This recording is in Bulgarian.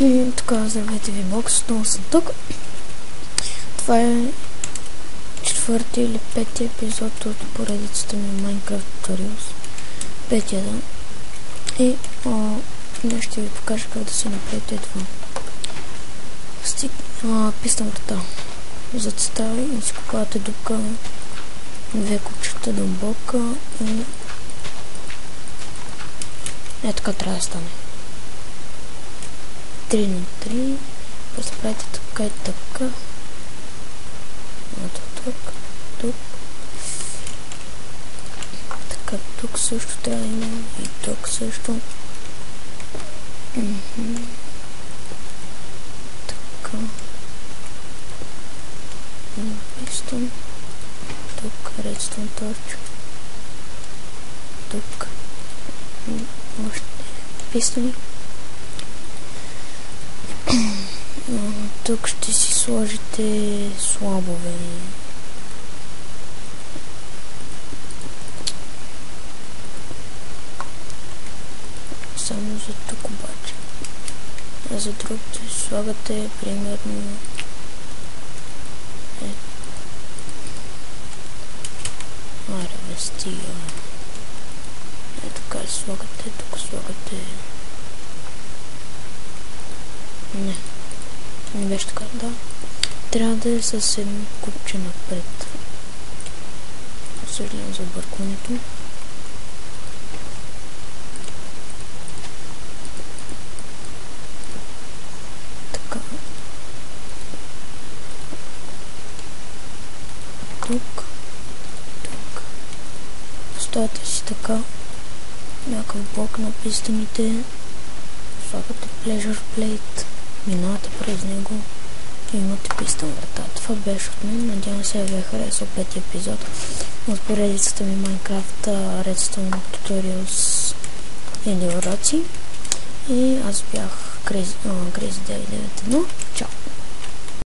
И така, здравейте ви, Бокс, отново съм тук. Това е четвърти или пети епизод от поредицата ми Minecraft Tutorials. Петия, да. И днес ще ви покажа как да си направите това. Писам ръта. Зацетай и си купавате дупка, две купчета дълбока и така трябва да стане. 3 на 3, после правите така и така. Тук. Така, тук също трябва да има и тук също. Така. Пистон. Тук редстон торч. Тук. Още пистони. Тук ще си сложите слабове. Само за тук обаче. А за другите слагате примерно вестия. Така слагате, тук слагате. Не беше така, да. Трябва да е с едно купче напред. Съжалявам за объркването. Така. Тук. Поставяте си така някакъв блок на пистоните. Слагате pleasure plate. Минавате през него и имате пистон врата. Това беше от мен. Надявам се да ви е харесал пети епизод от поредицата ми Minecraft Redstone Tutorials и уроци. И аз бях Crazy 991. Чао!